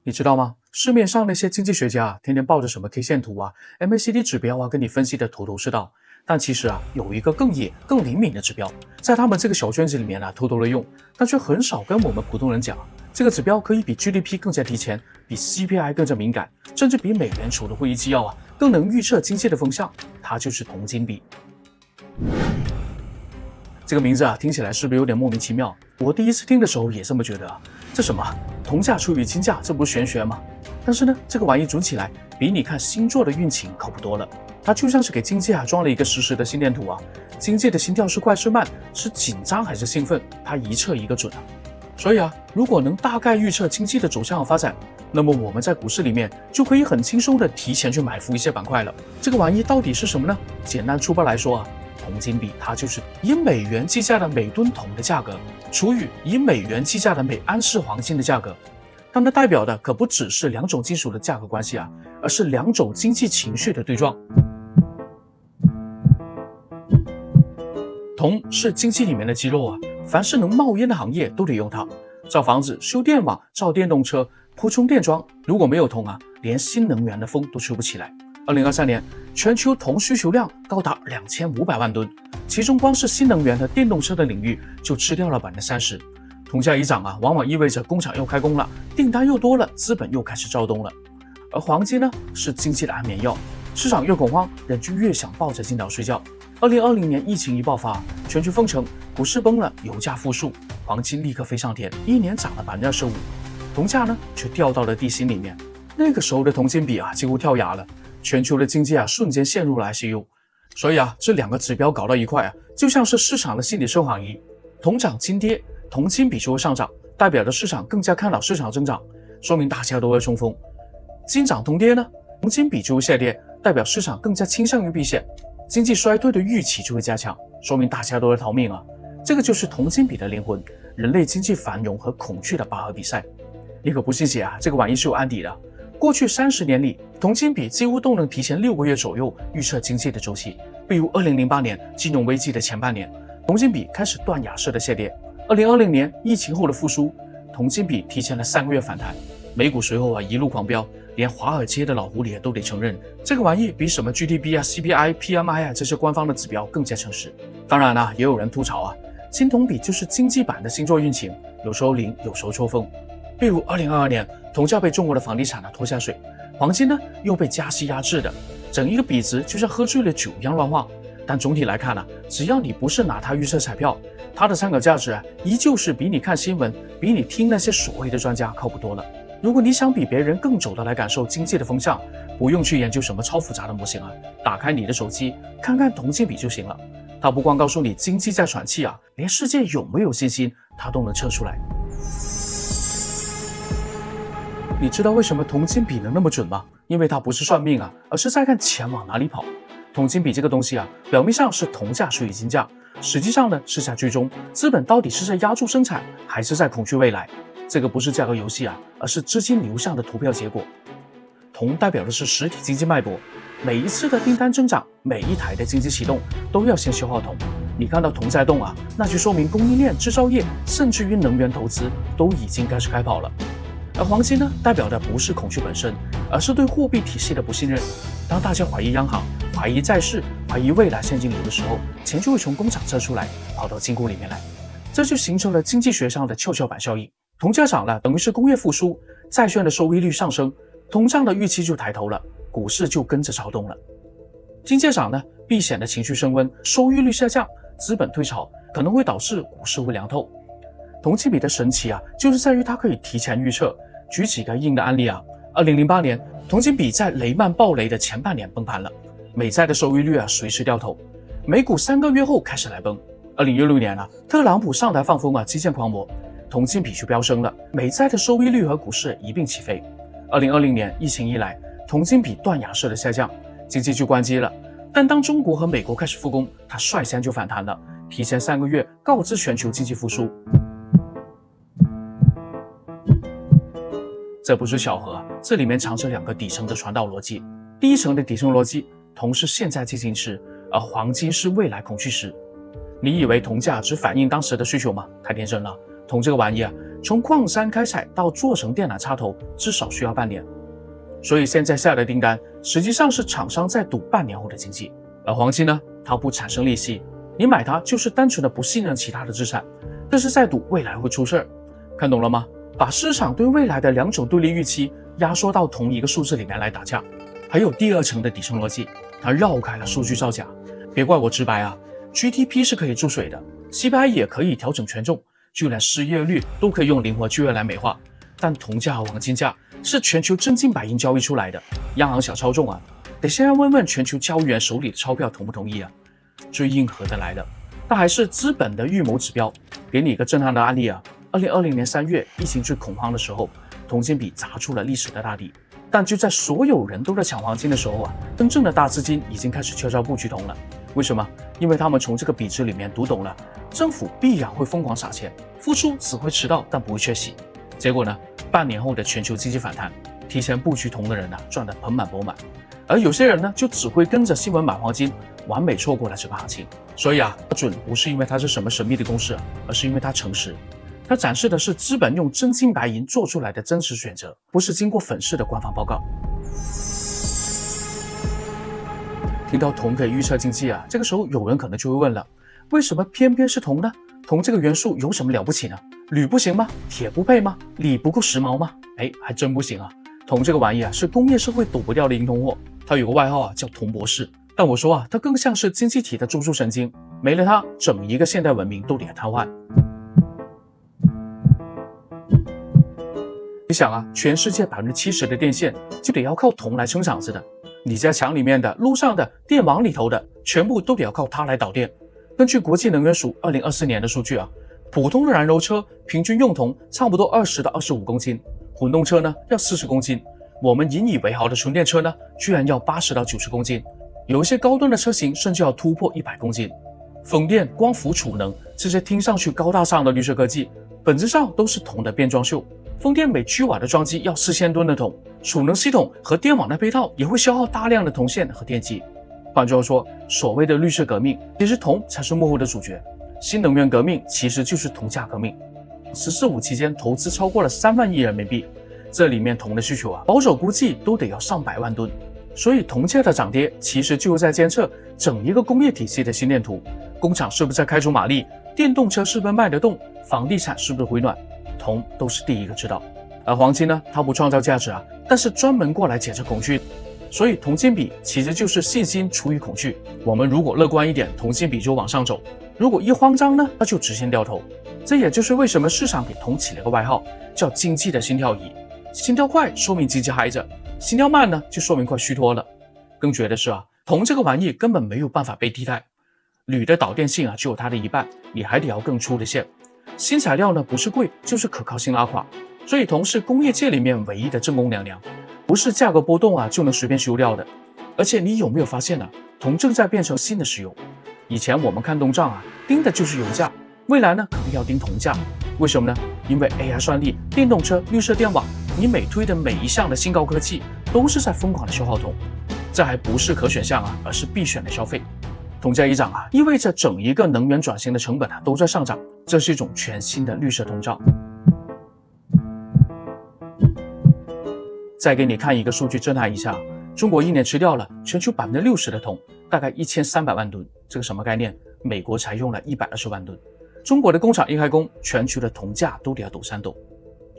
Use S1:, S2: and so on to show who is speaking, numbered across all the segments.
S1: 你知道吗？市面上那些经济学家天天抱着什么 K 线图啊、MACD 指标啊，跟你分析的头头是道。但其实有一个更野、更灵敏的指标，在他们这个小圈子里面偷偷的用，但却很少跟我们普通人讲。这个指标可以比 GDP 更加提前，比 CPI 更加敏感，甚至比美联储的会议纪要更能预测经济的风向。它就是铜金比。这个名字听起来是不是有点莫名其妙？我第一次听的时候也这么觉得这什么铜价除以金价，这不是玄学吗？但是呢，这个玩意准起来比你看星座的运情靠谱多了。它就像是给经济装了一个实时的心电图经济的心跳是快是慢，是紧张还是兴奋，它一测一个准所以如果能大概预测经济的走向和发展，那么我们在股市里面就可以很轻松的提前去买伏一些板块了。这个玩意到底是什么呢？简单粗暴来说铜金比它就是以美元计价的每吨铜的价格除以以美元计价的每安士黄金的价格。但它代表的可不只是两种金属的价格关系而是两种经济情绪的对撞。铜是经济里面的肌肉凡是能冒烟的行业都得用它，造房子、修电网、造电动车、铺充电桩，如果没有铜连新能源的风都吹不起来。2023年全球铜需求量高达2500万吨，其中光是新能源和电动车的领域就吃掉了30%。铜价一涨往往意味着工厂又开工了，订单又多了，资本又开始躁动了。而黄金呢，是经济的安眠药，市场越恐慌，人就越想抱着金条睡觉。2020年疫情一爆发，全球封城，股市崩了，油价复苏，黄金立刻飞上天，一年涨了25%，铜价呢却掉到了地心里面。那个时候的铜金比几乎跳崖了，全球的经济瞬间陷入了 ICU。所以这两个指标搞到一块就像是市场的心理测谎仪，铜涨金跌，铜金比就会上涨，代表着市场更加看好市场增长，说明大家都会冲锋。金涨铜跌呢，铜金比就会下跌，代表市场更加倾向于避险，经济衰退的预期就会加强，说明大家都在逃命这个就是铜金比的灵魂，人类经济繁荣和恐惧的拔河比赛。你可不信邪这个玩意是有案底的。过去30年里，铜金比几乎都能提前6个月左右预测经济的周期。比如2008年金融危机的前半年，铜金比开始断崖式的下跌；2020年疫情后的复苏，铜金比提前了3个月反弹。美股随后一路狂飙，连华尔街的老狐狸都得承认，这个玩意比什么 GDP CPI PMI 这些官方的指标更加诚实。当然也有人吐槽金铜比就是经济版的星座运行，有时候灵，有时候抽风。比如2022年铜价被中国的房地产拖下水，黄金呢又被加息压制的，整一个比值就像喝醉了酒一样乱晃。但总体来看只要你不是拿它预测彩票，它的参考价值依旧是比你看新闻，比你听那些所谓的专家靠谱多了。如果你想比别人更久的来感受经济的风向，不用去研究什么超复杂的模型打开你的手机看看铜金比就行了。它不光告诉你经济在喘气连世界有没有信心它都能测出来。你知道为什么铜金比能那么准吗？因为它不是算命而是在看钱往哪里跑。铜金比这个东西表面上是铜价除以金价，实际上呢是在追踪资本到底是在压住生产，还是在恐惧未来。这个不是价格游戏而是资金流向的投票结果。铜代表的是实体经济脉搏，每一次的订单增长，每一台的经济启动都要先消耗铜。你看到铜在动那就说明供应链、制造业甚至于能源投资都已经开始开跑了。而黄金呢，代表的不是恐惧本身，而是对货币体系的不信任。当大家怀疑央行、怀疑债市、怀疑未来现金流的时候，钱就会从工厂撤出来，跑到金库里面来，这就形成了经济学上的跷跷板效应。铜价涨了，等于是工业复苏，债券的收益率上升，通胀的预期就抬头了，股市就跟着躁动了。金价涨呢，避险的情绪升温，收益率下降，资本退潮，可能会导致股市会凉透。铜金比的神奇就是在于它可以提前预测。举几个硬的案例2008年铜金比在雷曼暴雷的前半年崩盘了，美债的收益率随时掉头，美股3个月后开始来崩。2016年特朗普上台放风基建狂魔，铜金比就飙升了，美债的收益率和股市一并起飞。2020年疫情一来，铜金比断崖式的下降，经济就关机了。但当中国和美国开始复工，它率先就反弹了，提前3个月告知全球经济复苏。这不是巧合这里面藏着2个底层的传导逻辑。第一层的底层逻辑，铜是现在进行时，而黄金是未来恐惧时。你以为铜价只反映当时的需求吗？太天真了，铜这个玩意从矿山开采到做成电缆插头至少需要半年，所以现在下的订单实际上是厂商在赌半年后的经济。而黄金呢，它不产生利息，你买它就是单纯的不信任其他的资产，这是在赌未来会出事儿。看懂了吗？把市场对未来的两种对立预期压缩到同一个数字里面来打架。还有第二层的底层逻辑，它绕开了数据造假。别怪我直白啊， GDP 是可以注水的， CPI 也可以调整权重，就连失业率都可以用灵活就业来美化。但铜价和黄金价是全球真金白银交易出来的，央行想操纵啊，得先要问问全球交易员手里的钞票同不同意啊。最硬核的来了，但还是资本的预谋指标。给你一个震撼的案例啊，2020年3月疫情最恐慌的时候，铜金比砸出了历史的大底。但就在所有人都在抢黄金的时候啊，真正的大资金已经开始悄悄布局铜了。为什么？因为他们从这个比值里面读懂了，政府必然会疯狂撒钱，付出只会迟到但不会缺席。结果呢，半年后的全球经济反弹，提前布局铜的人赚得盆满钵满，而有些人呢，就只会跟着新闻买黄金，完美错过了这个行情。所以啊，准不是因为它是什么神秘的公式，而是因为它诚实。它展示的是资本用真金白银做出来的真实选择，不是经过粉饰的官方报告。听到铜可以预测经济啊，这个时候有人可能就会问了，为什么偏偏是铜呢？铜这个元素有什么了不起呢？铝不行吗？铁不配吗？锂不够时髦吗？还真不行啊！铜这个玩意啊，是工业社会躲不掉的硬通货，它有个外号啊叫铜博士。但我说啊，它更像是经济体的中枢神经，没了它，整一个现代文明都得瘫痪。你想啊，全世界70%的电线就得要靠铜来撑场子的，你家墙里面的、路上的、电网里头的，全部都得要靠它来导电。根据国际能源署2024年的数据啊，普通的燃油车平均用铜差不多20到25公斤，混动车呢要40公斤，我们引以为豪的纯电车呢，居然要80到90公斤，有一些高端的车型甚至要突破100公斤。风电、光伏、储能这些听上去高大上的绿色科技，本质上都是铜的变装秀。风电每居瓦的装机要4000吨的铜，储能系统和电网的配套也会消耗大量的铜线和电机。换句话说，所谓的绿色革命，其实铜才是幕后的主角。新能源革命其实就是铜价革命。十四五期间投资超过了3万亿人民币，这里面铜的需求啊，保守估计都得要上百万吨。所以铜价的涨跌其实就是在监测整一个工业体系的心电图，工厂是不是在开足马力，电动车是不是卖得动，房地产是不是回暖，铜都是第一个知道。而黄金呢，它不创造价值啊，但是专门过来解释恐惧。所以铜金比其实就是信心除以恐惧。我们如果乐观一点，铜金比就往上走；如果一慌张呢，那就直线掉头。这也就是为什么市场给铜起了个外号，叫经济的心跳仪。心跳快说明经济嗨着，心跳慢呢就说明快虚脱了。更绝的是啊，铜这个玩意根本没有办法被替代。铝的导电性啊只有它的一半，你还得要更粗的线。新材料呢不是贵就是可靠性拉垮，所以铜是工业界里面唯一的正宫娘娘，不是价格波动啊就能随便修掉的。而且你有没有发现呢？铜正在变成新的石油。以前我们看通胀啊，盯的就是油价，未来呢可能要盯铜价。为什么呢？因为 AI 算力、电动车、绿色电网，你每推的每一项的新高科技都是在疯狂的消耗铜。这还不是可选项啊，而是必选的消费。铜价一涨啊，意味着整一个能源转型的成本啊都在上涨，这是一种全新的绿色通胀。再给你看一个数据震撼一下，中国一年吃掉了全球60%的铜，大概1300万吨。这个什么概念？美国才用了120万吨。中国的工厂一开工，全球的铜价都得要抖3抖。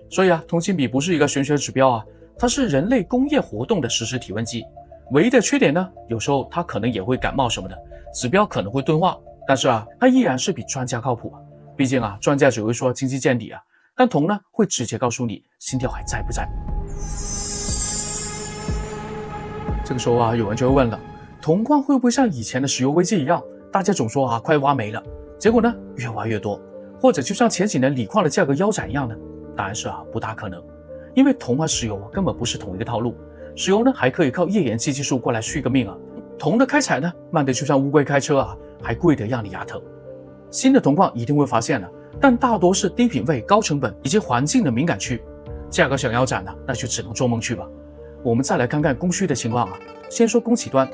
S1: 所以啊，铜金比不是一个玄学指标啊，它是人类工业活动的实时体温计。唯一的缺点呢，有时候它可能也会感冒什么的，指标可能会钝化，但是啊，它依然是比专家靠谱啊。毕竟啊，专家只会说经济见底啊，但铜呢会直接告诉你心跳还在不在。这个时候啊，有人就会问了，铜矿会不会像以前的石油危机一样，大家总说啊快挖没了，结果呢越挖越多，或者就像前几年锂矿的价格腰斩一样呢？答案是啊不大可能，因为铜和石油根本不是同一个套路。石油呢还可以靠页岩气技术过来续个命啊，铜的开采呢慢得就像乌龟开车啊，还贵得让你牙疼。新的铜矿一定会发现的，但大多是低品位、高成本以及环境的敏感区，价格想腰斩呢，那就只能做梦去吧。我们再来看看供需的情况啊。先说供给端，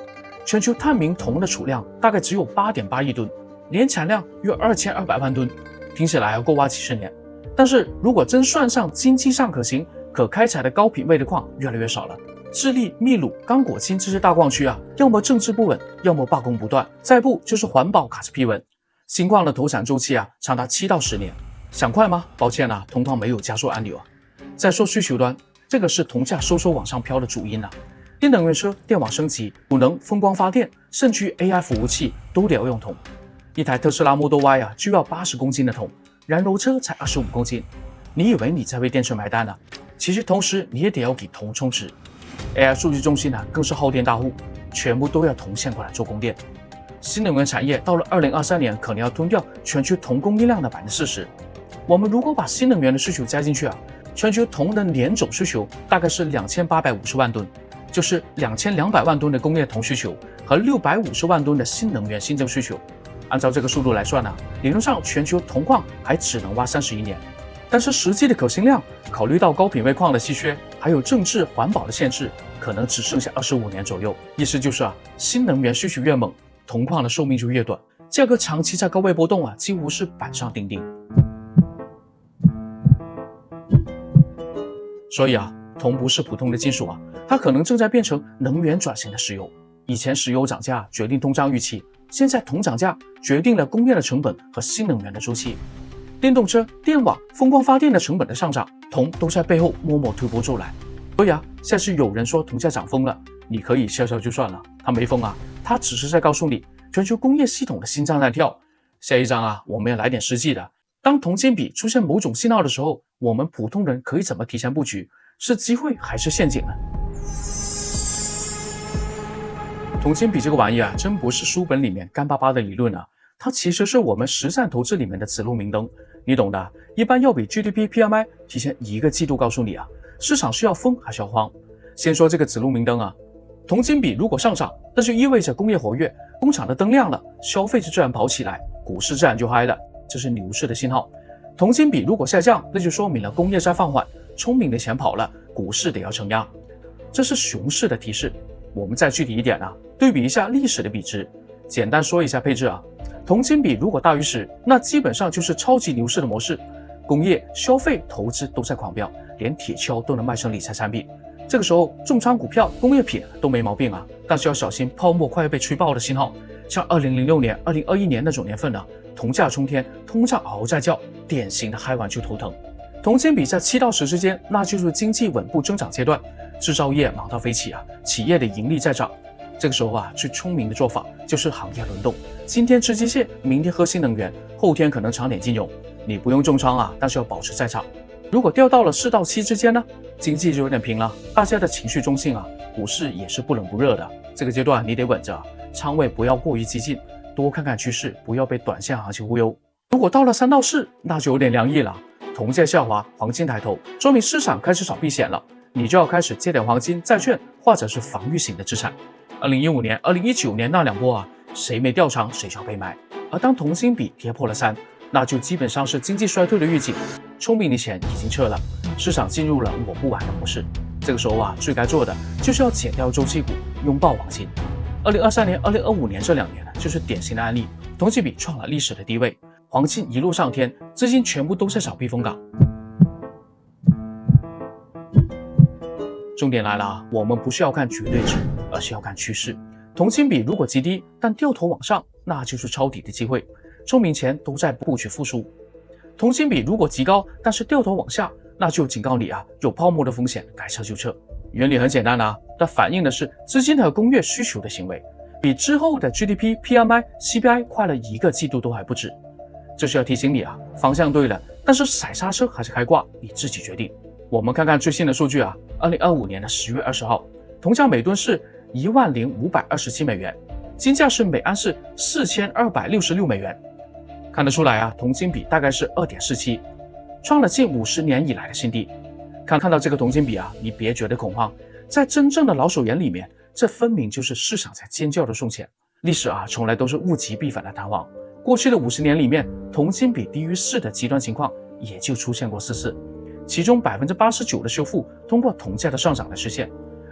S1: 全球探明铜的储量大概只有8.8亿吨，年产量约2200万吨，听起来要够挖几十年。但是如果真算上经济上可行、可开采的高品位的矿越来越少了。智利、秘鲁、刚果金这些大矿区啊，要么政治不稳，要么罢工不断，再不就是环保卡着批文。新矿的投产周期啊，长达7到10年。想快吗？抱歉啊，铜矿没有加速按钮啊。再说需求端，这个是铜价嗖嗖往上飘的主因啊。电能源车、电网升级、储能、风光发电，甚至于 AI 服务器都得要用铜。一台特斯拉 Model Y 啊，就要80公斤的铜，燃油车才25公斤。你以为你在为电池买单呢？其实同时你也得要给铜充值。AI 数据中心呢，更是耗电大户，全部都要铜线过来做供电。新能源产业到了2023年，可能要吞掉全球铜供应量的40%。我们如果把新能源的需求加进去啊，全球铜的年总需求大概是2850万吨，就是2200万吨的工业铜需求和650万吨的新能源新增需求。按照这个速度来算呢，理论上全球铜矿还只能挖31年。但是实际的可行量，考虑到高品位矿的稀缺，还有政治环保的限制，可能只剩下25年左右。意思就是啊，新能源需求越猛，铜矿的寿命就越短，价格长期在高位波动啊，几乎是板上钉钉。所以啊，铜不是普通的金属啊，它可能正在变成能源转型的石油。以前石油涨价决定通胀预期，现在铜涨价决定了工业的成本和新能源的周期。电动车、电网、风光发电的成本的上涨，铜都在背后默默推波助澜。所以啊，下次有人说铜价涨疯了，你可以笑笑就算了，它没疯啊，它只是在告诉你，全球工业系统的心脏在跳。下一章啊，我们要来点实际的。当铜金比出现某种信号的时候，我们普通人可以怎么提前布局？是机会还是陷阱呢？铜金比这个玩意啊，真不是书本里面干巴巴的理论啊，它其实是我们实战投资里面的指路明灯。你懂的，一般要比 GDP PMI 提前1个季度告诉你啊，市场是要疯还是要慌。先说这个指路明灯啊，铜金比如果上涨，那就意味着工业活跃，工厂的灯亮了，消费就自然跑起来，股市自然就嗨了，这是牛市的信号。铜金比如果下降，那就说明了工业在放缓，聪明的钱跑了，股市得要承压，这是熊市的提示。我们再具体一点啊，对比一下历史的比值，简单说一下配置啊。铜金比如果大于10，那基本上就是超级牛市的模式，工业、消费、投资都在狂飙，连铁锹都能卖成理财产品。这个时候重仓股票、工业品都没毛病啊，但是要小心泡沫快要被吹爆的信号。像2006年、2021年那种年份呢，铜价冲天，通胀嗷嗷在叫，典型的嗨完就头疼。铜金比在7到10之间，那就是经济稳步增长阶段，制造业忙到飞起啊，企业的盈利在涨。这个时候啊，最聪明的做法就是行业轮动，今天吃机械，明天喝新能源，后天可能尝点金融。你不用重仓啊，但是要保持在场。如果掉到了4到7之间呢，经济就有点平了，大家的情绪中性啊，股市也是不冷不热的。这个阶段你得稳着，仓位不要过于激进，多看看趋势，不要被短线行情忽悠。如果到了3到4，那就有点凉意了，铜价下滑，黄金抬头，说明市场开始找避险了，你就要开始借点黄金、债券或者是防御型的资产。2015年、2019年那2波啊，谁没调仓谁就要被买。而当铜金比跌破了3，那就基本上是经济衰退的预警，聪明的钱已经撤了，市场进入了我不玩的模式。这个时候啊，最该做的就是要减掉周期股，拥抱黄金。2023年、2025年这2年呢，就是典型的案例，铜金比创了历史的低位，黄金一路上天，资金全部都在找避风港。重点来了啊，我们不是要看绝对值，而是要看趋势。铜金比如果极低，但掉头往上，那就是抄底的机会，聪明钱都在布局复苏。铜金比如果极高，但是掉头往下，那就警告你啊，有泡沫的风险，该撤就撤。原理很简单啊，它反映的是资金和工业需求的行为，比之后的 GDP、PMI、CPI 快了1个季度都还不止。这是要提醒你啊，方向对了，但是踩刹车还是开挂，你自己决定。我们看看最新的数据啊，2025年的10月20号，铜价每吨是10527美元，金价是每安士4266美元。看得出来啊，铜金比大概是2.47，创了近50年以来的新低。看到这个铜金比啊，你别觉得恐慌，在真正的老手眼里面，这分明就是市场在尖叫的送钱。历史啊，从来都是物极必反的弹簧。过去的50年里面，铜金比低于4的极端情况也就出现过4次，其中89%的修复通过铜价的上涨来实现。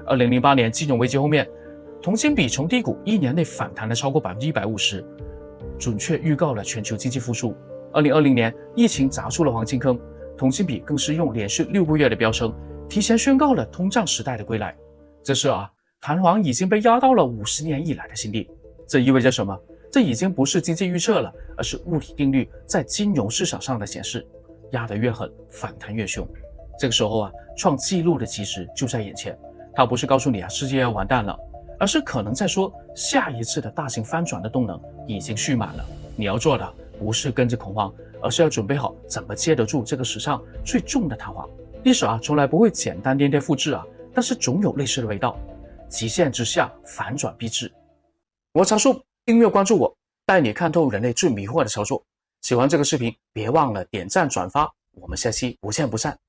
S1: 2008年金融危机后面，铜金比从低谷1年内反弹了超过150%，准确预告了全球经济复苏。2020年疫情砸出了黄金坑，铜金比更是用连续6个月的飙升，提前宣告了通胀时代的归来。这时弹簧已经被压到了50年以来的新低。这意味着什么？这已经不是经济预测了，而是物理定律在金融市场上的显示，压得越狠，反弹越凶。这个时候创纪录的其实就在眼前。它不是告诉你世界要完蛋了，而是可能在说下一次的大型翻转的动能已经蓄满了。你要做的不是跟着恐慌，而是要准备好怎么接得住这个史上最重的弹簧。历史从来不会简单颠颠复制但是总有类似的味道。极限之下，反转必至。我常说，订阅关注我，带你看透人类最迷惑的操作。喜欢这个视频，别忘了点赞转发，我们下期不见不散。